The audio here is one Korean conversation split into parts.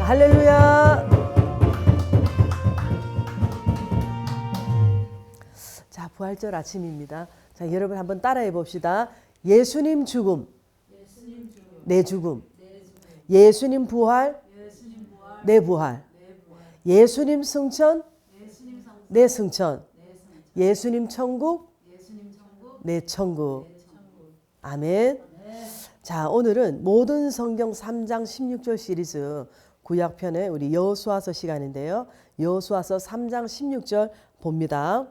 할렐루야. 자, 부활절 아침입니다. 자, 여러분 한번 따라해 봅시다. 예수님 죽음, 내 죽음. 예수님 부활, 내 부활. 예수님 승천, 내 승천. 예수님 천국, 내 천국. 아멘. 자, 오늘은 모든 성경 3장 16절 시리즈 구약편의 우리 여호수아서 시간인데요. 여호수아서 3장 16절 봅니다.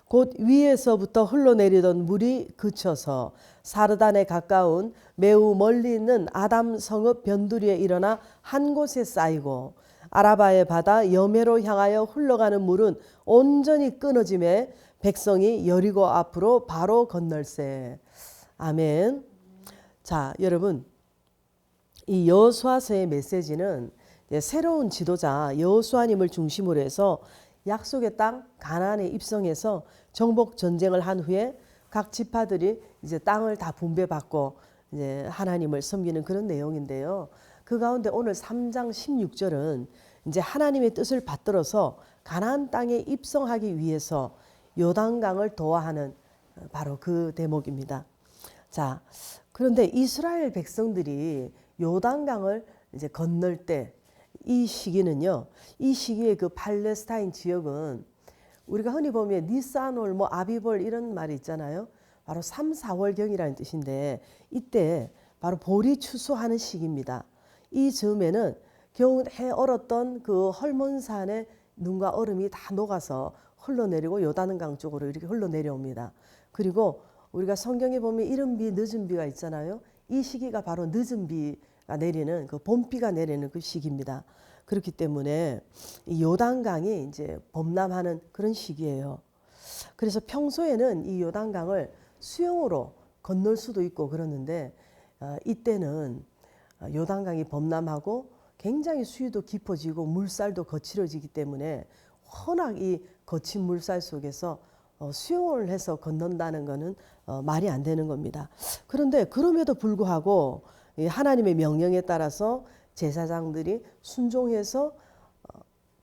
곧 위에서부터 흘러내리던 물이 그쳐서 사르단에 가까운 매우 멀리 있는 아담 성읍 변두리에 일어나 한 곳에 쌓이고 아라바의 바다 여메로 향하여 흘러가는 물은 온전히 끊어짐에 백성이 여리고 앞으로 바로 건널세. 아멘. 자, 여러분, 이 여호수아서의 메시지는 새로운 지도자 여호수아님을 중심으로 해서 약속의 땅 가나안에 입성해서 정복 전쟁을 한 후에 각 지파들이 이제 땅을 다 분배받고 이제 하나님을 섬기는 그런 내용인데요. 그 가운데 오늘 3장 16절은 이제 하나님의 뜻을 받들어서 가나안 땅에 입성하기 위해서 요단강을 도하하는 바로 그 대목입니다. 자, 그런데 이스라엘 백성들이 요단강을 이제 건널 때 이 시기는요, 이 시기에 그 팔레스타인 지역은 우리가 흔히 보면 니산월, 뭐 아비벌 이런 말이 있잖아요. 바로 3, 4월경이라는 뜻인데 이때 바로 볼이 추수하는 시기입니다. 이 즈음에는 겨우 해 얼었던 그 헐몬산의 눈과 얼음이 다 녹아서 흘러내리고 요단강 쪽으로 이렇게 흘러내려옵니다. 그리고 우리가 성경에 보면 이른 비, 늦은 비가 있잖아요. 이 시기가 바로 늦은 비가 내리는 그 봄비가 내리는 그 시기입니다. 그렇기 때문에 이 요단강이 이제 범람하는 그런 시기예요. 그래서 평소에는 이 요단강을 수영으로 건널 수도 있고 그러는데 이때는 요단강이 범람하고 굉장히 수위도 깊어지고 물살도 거칠어지기 때문에 워낙 이 거친 물살 속에서 수영을 해서 건넌다는 것은 말이 안 되는 겁니다. 그런데 그럼에도 불구하고 하나님의 명령에 따라서 제사장들이 순종해서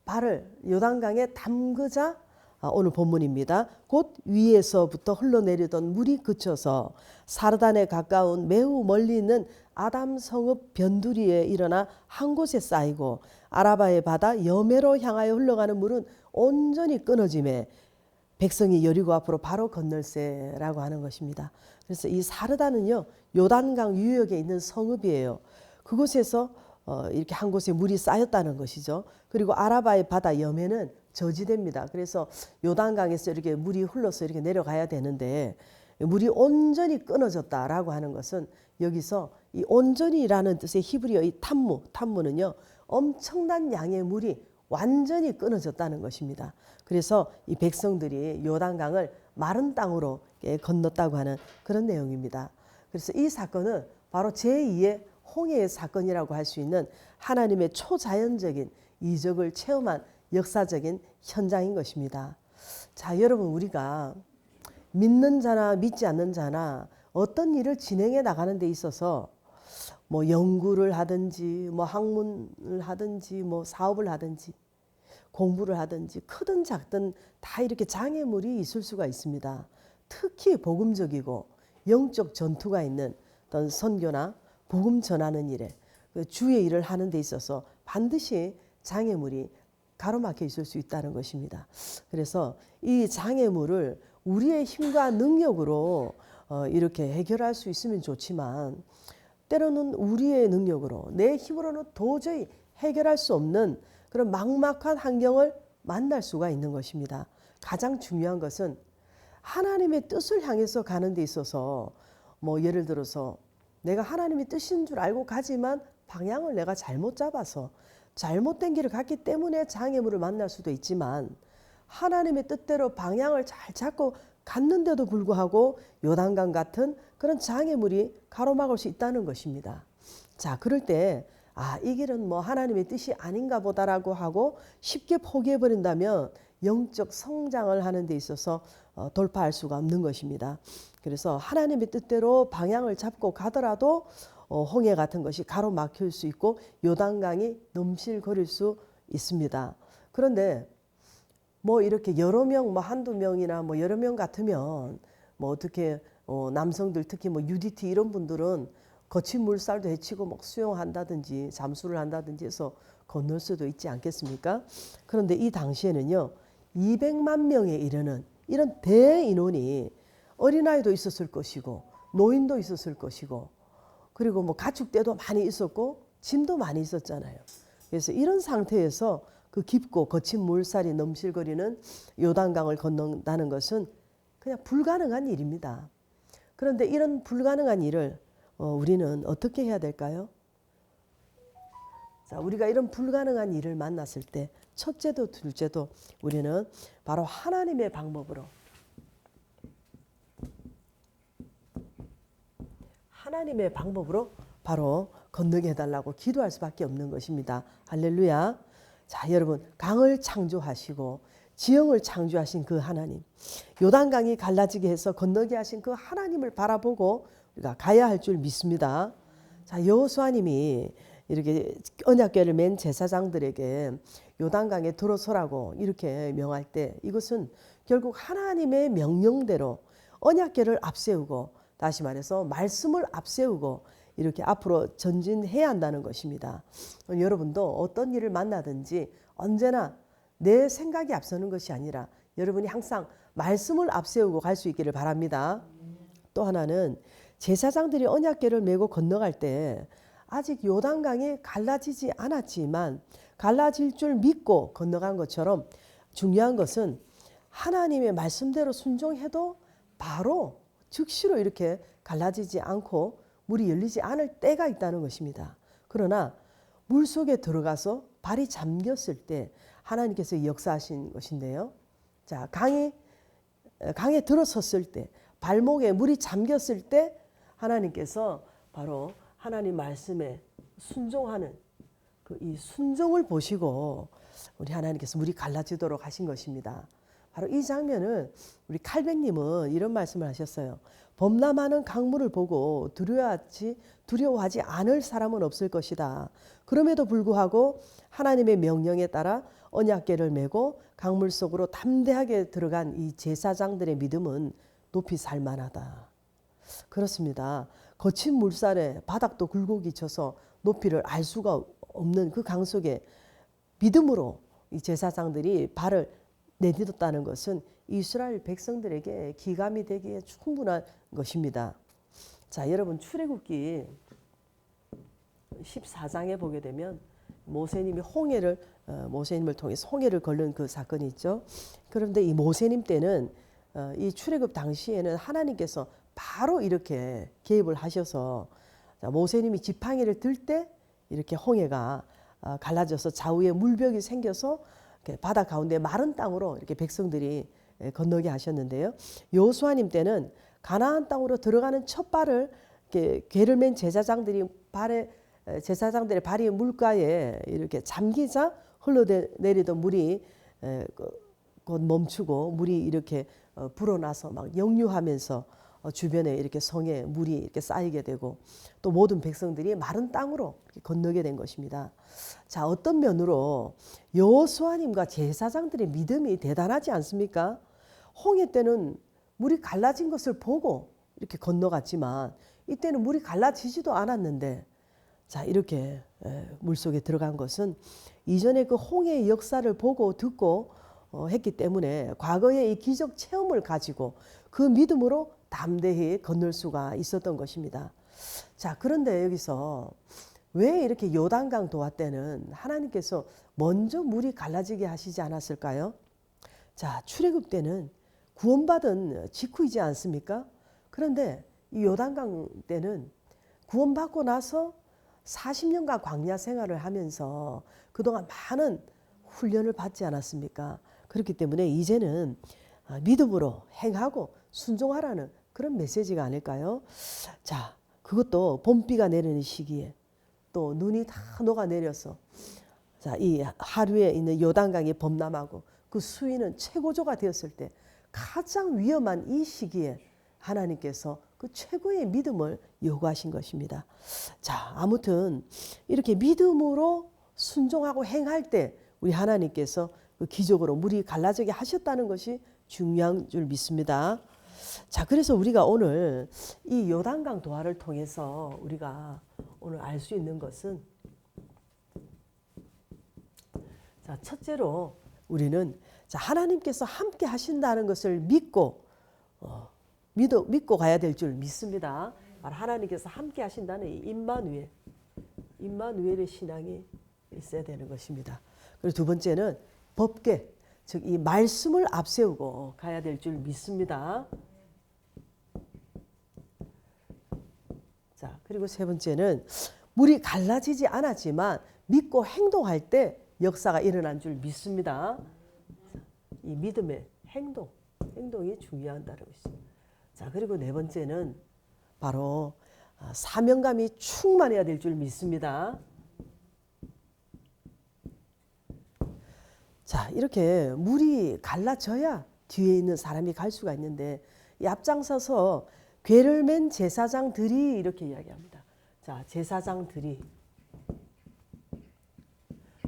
발을 요단강에 담그자 오늘 본문입니다. 곧 위에서부터 흘러내리던 물이 그쳐서 사르단에 가까운 매우 멀리 있는 아담 성읍 변두리에 일어나 한 곳에 쌓이고 아라바의 바다 여메로 향하여 흘러가는 물은 온전히 끊어짐에 백성이 여리고 앞으로 바로 건널세라고 하는 것입니다. 그래서 이 사르단은요, 요단강 유역에 있는 성읍이에요. 그곳에서 이렇게 한 곳에 물이 쌓였다는 것이죠. 그리고 아라바의 바다 여메는 저지대입니다. 그래서 요단강에서 이렇게 물이 흘러서 이렇게 내려가야 되는데 물이 온전히 끊어졌다라고 하는 것은 여기서 이 온전히라는 뜻의 히브리어 이 탐무는요, 엄청난 양의 물이 완전히 끊어졌다는 것입니다. 그래서 이 백성들이 요단강을 마른 땅으로 건넜다고 하는 그런 내용입니다. 그래서 이 사건은 바로 제2의 홍해의 사건이라고 할 수 있는 하나님의 초자연적인 이적을 체험한 역사적인 현장인 것입니다. 자, 여러분, 우리가 믿는 자나 믿지 않는 자나 어떤 일을 진행해 나가는 데 있어서 뭐 연구를 하든지 뭐 학문을 하든지 뭐 사업을 하든지 공부를 하든지 크든 작든 다 이렇게 장애물이 있을 수가 있습니다. 특히 복음적이고 영적 전투가 있는 어떤 선교나 복음 전하는 일에 주의 일을 하는 데 있어서 반드시 장애물이 가로막혀 있을 수 있다는 것입니다. 그래서 이 장애물을 우리의 힘과 능력으로 이렇게 해결할 수 있으면 좋지만 때로는 우리의 능력으로 내 힘으로는 도저히 해결할 수 없는 그런 막막한 환경을 만날 수가 있는 것입니다. 가장 중요한 것은 하나님의 뜻을 향해서 가는 데 있어서 뭐 예를 들어서 내가 하나님의 뜻인 줄 알고 가지만 방향을 내가 잘못 잡아서 잘못된 길을 갔기 때문에 장애물을 만날 수도 있지만 하나님의 뜻대로 방향을 잘 잡고 갔는데도 불구하고 요단강 같은 그런 장애물이 가로막을 수 있다는 것입니다. 자, 그럴 때 이 길은 뭐 하나님의 뜻이 아닌가 보다라고 하고 쉽게 포기해버린다면 영적 성장을 하는 데 있어서 돌파할 수가 없는 것입니다. 그래서 하나님의 뜻대로 방향을 잡고 가더라도 홍해 같은 것이 가로막힐 수 있고 요단강이 넘실거릴 수 있습니다. 그런데 뭐 이렇게 여러 명, 뭐 한두 명이나 뭐 여러 명 같으면 뭐 어떻게 남성들 특히 뭐 UDT 이런 분들은 거친 물살도 헤치고 막 수영한다든지 잠수를 한다든지 해서 건널 수도 있지 않겠습니까? 그런데 이 당시에는요 200만 명에 이르는 이런 대인원이 어린아이도 있었을 것이고 노인도 있었을 것이고 그리고 뭐 가축대도 많이 있었고 짐도 많이 있었잖아요. 그래서 이런 상태에서 그 깊고 거친 물살이 넘실거리는 요단강을 건넌다는 것은 그냥 불가능한 일입니다. 그런데 이런 불가능한 일을 우리는 어떻게 해야 될까요? 자, 우리가 이런 불가능한 일을 만났을 때 첫째도 둘째도 우리는 바로 하나님의 방법으로 바로 건너게 해달라고 기도할 수밖에 없는 것입니다. 할렐루야. 자, 여러분 강을 창조하시고 지형을 창조하신 그 하나님, 요단강이 갈라지게 해서 건너게 하신 그 하나님을 바라보고 우리가 가야 할 줄 믿습니다. 자, 여호수아님이 이렇게 언약궤를 맨 제사장들에게 요단강에 들어서라고 이렇게 명할 때 이것은 결국 하나님의 명령대로 언약궤를 앞세우고 다시 말해서 말씀을 앞세우고 이렇게 앞으로 전진해야 한다는 것입니다. 여러분도 어떤 일을 만나든지 언제나 내 생각이 앞서는 것이 아니라 여러분이 항상 말씀을 앞세우고 갈 수 있기를 바랍니다. 또 하나는 제사장들이 언약궤를 메고 건너갈 때 아직 요단강이 갈라지지 않았지만 갈라질 줄 믿고 건너간 것처럼 중요한 것은 하나님의 말씀대로 순종해도 바로 즉시로 이렇게 갈라지지 않고 물이 열리지 않을 때가 있다는 것입니다. 그러나 물속에 들어가서 발이 잠겼을 때 하나님께서 역사하신 것인데요. 자, 강에 들어섰을 때 발목에 물이 잠겼을 때 하나님께서 바로 하나님 말씀에 순종하는 이 순종을 보시고 우리 하나님께서 물이 갈라지도록 하신 것입니다. 바로 이 장면을 우리 칼뱅님은 이런 말씀을 하셨어요. 범람하는 강물을 보고 두려워하지 않을 사람은 없을 것이다. 그럼에도 불구하고 하나님의 명령에 따라 언약궤를 메고 강물 속으로 담대하게 들어간 이 제사장들의 믿음은 높이 살만하다. 그렇습니다. 거친 물살에 바닥도 굴곡이 쳐서 높이를 알 수가 없는 그 강 속에 믿음으로 이 제사장들이 발을 내딛었다는 것은 이스라엘 백성들에게 기감이 되기에 충분한 것입니다. 자, 여러분 출애굽기 14장에 보게 되면 모세님이 모세님을 통해서 홍해를 걸른 그 사건이 있죠. 그런데 이 모세님 때는 이 출애굽 당시에는 하나님께서 바로 이렇게 개입을 하셔서 모세님이 지팡이를 들 때 이렇게 홍해가 갈라져서 좌우에 물벽이 생겨서 바다 가운데 마른 땅으로 이렇게 백성들이 건너게 하셨는데요. 여호수아님 때는 가나안 땅으로 들어가는 첫 발을 궤를 맨 제사장들의 발이 물가에 이렇게 잠기자 흘러내리던 물이 곧 멈추고 물이 이렇게 불어나서 막 역류하면서 주변에 이렇게 성에 물이 이렇게 쌓이게 되고 또 모든 백성들이 마른 땅으로 건너게 된 것입니다. 자, 어떤 면으로 여호수아님과 제사장들의 믿음이 대단하지 않습니까? 홍해 때는 물이 갈라진 것을 보고 이렇게 건너갔지만 이때는 물이 갈라지지도 않았는데 자, 이렇게 물속에 들어간 것은 이전에 그 홍해의 역사를 보고 듣고 했기 때문에 과거의 이 기적 체험을 가지고 그 믿음으로 담대히 건널 수가 있었던 것입니다. 자, 그런데 여기서 왜 이렇게 요단강 도하 때는 하나님께서 먼저 물이 갈라지게 하시지 않았을까요? 자, 출애굽 때는 구원받은 직후이지 않습니까? 그런데 이 요단강 때는 구원받고 나서 40년간 광야 생활을 하면서 그동안 많은 훈련을 받지 않았습니까? 그렇기 때문에 이제는 믿음으로 행하고 순종하라는 그런 메시지가 아닐까요? 자, 그것도 봄비가 내리는 시기에 또 눈이 다 녹아내려서 자, 이 하류에 있는 요단강이 범람하고 그 수위는 최고조가 되었을 때 가장 위험한 이 시기에 하나님께서 그 최고의 믿음을 요구하신 것입니다. 자, 아무튼 이렇게 믿음으로 순종하고 행할 때 우리 하나님께서 그 기적으로 물이 갈라지게 하셨다는 것이 중요한 줄 믿습니다. 자, 그래서 우리가 오늘 이 요단강 도하를 통해서 우리가 오늘 알 수 있는 것은, 자, 첫째로 우리는 하나님께서 함께 하신다는 것을 믿고 가야 될 줄 믿습니다. 하나님께서 함께 하신다는 이 임마누엘의 신앙이 있어야 되는 것입니다. 그리고 두 번째는 법궤, 즉 이 말씀을 앞세우고 가야 될 줄 믿습니다. 자, 그리고 세 번째는 물이 갈라지지 않았지만 믿고 행동할 때 역사가 일어난 줄 믿습니다. 이 믿음의 행동이 중요하다는 것입니다. 자, 그리고 네 번째는 바로 사명감이 충만해야 될 줄 믿습니다. 자, 이렇게 물이 갈라져야 뒤에 있는 사람이 갈 수가 있는데, 이 앞장서서 궤를 맨 제사장들이 이렇게 이야기합니다. 자,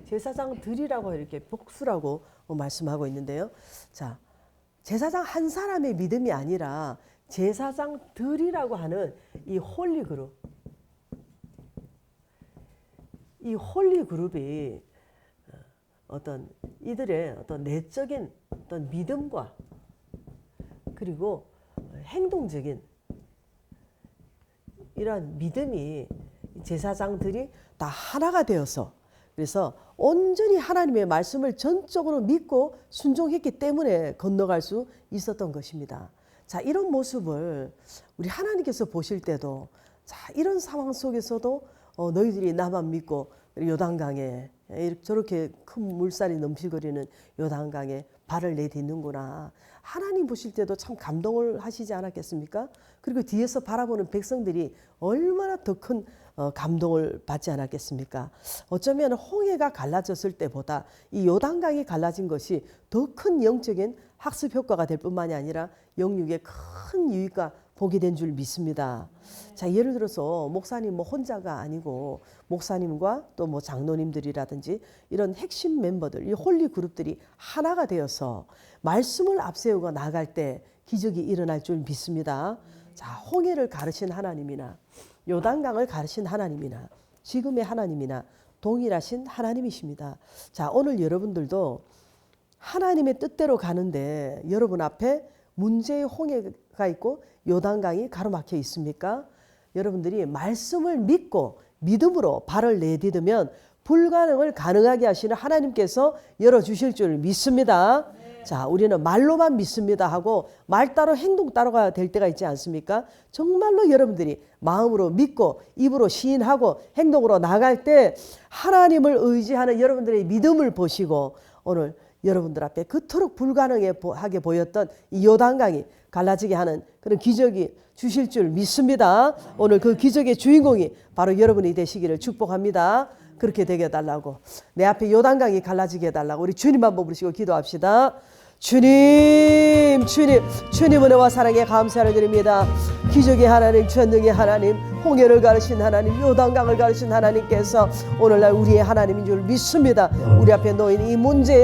제사장들이라고 이렇게 복수라고 말씀하고 있는데요. 자, 제사장 한 사람의 믿음이 아니라 제사장들이라고 하는 이 홀리그룹, 이 홀리그룹이 이들의 어떤 내적인 어떤 믿음과 그리고 행동적인 이러한 믿음이 제사장들이 다 하나가 되어서, 그래서 온전히 하나님의 말씀을 전적으로 믿고 순종했기 때문에 건너갈 수 있었던 것입니다. 자, 이런 모습을 우리 하나님께서 보실 때도, 자, 이런 상황 속에서도 너희들이 나만 믿고 요단강에 저렇게 큰 물살이 넘실거리는 요단강에 발을 내딛는구나. 하나님 보실 때도 참 감동을 하시지 않았겠습니까? 그리고 뒤에서 바라보는 백성들이 얼마나 더 큰 감동을 받지 않았겠습니까? 어쩌면 홍해가 갈라졌을 때보다 이 요단강이 갈라진 것이 더 큰 영적인 학습 효과가 될 뿐만이 아니라 영육의 큰 유익과 복이 된 줄 믿습니다. 자, 예를 들어서 목사님 혼자가 아니고 목사님과 또 장로님들이라든지 이런 핵심 멤버들, 이 홀리 그룹들이 하나가 되어서 말씀을 앞세우고 나갈 때 기적이 일어날 줄 믿습니다. 자, 홍해를 가르신 하나님이나 요단강을 가르신 하나님이나 지금의 하나님이나 동일하신 하나님이십니다. 자, 오늘 여러분들도 하나님의 뜻대로 가는데 여러분 앞에 문제의 홍해가 있고 요단강이 가로막혀 있습니까? 여러분들이 말씀을 믿고 믿음으로 발을 내디디면 불가능을 가능하게 하시는 하나님께서 열어주실 줄 믿습니다. 자, 우리는 말로만 믿습니다 하고 말 따로 행동 따로가 될 때가 있지 않습니까? 정말로 여러분들이 마음으로 믿고 입으로 시인하고 행동으로 나갈 때 하나님을 의지하는 여러분들의 믿음을 보시고 오늘 여러분들 앞에 그토록 불가능하게 보였던 이 요단강이 갈라지게 하는 그런 기적이 주실 줄 믿습니다. 오늘 그 기적의 주인공이 바로 여러분이 되시기를 축복합니다. 그렇게 되게 해달라고, 내 앞에 요단강이 갈라지게 해달라고 우리 주님 한번 부르시고 기도합시다. 주님 은혜와 사랑에 감사를 드립니다. 기적의 하나님, 전능의 하나님, 홍해를 가르신 하나님, 요단강을 가르신 하나님께서 오늘날 우리의 하나님인 줄 믿습니다. 우리 앞에 놓인 이 문제에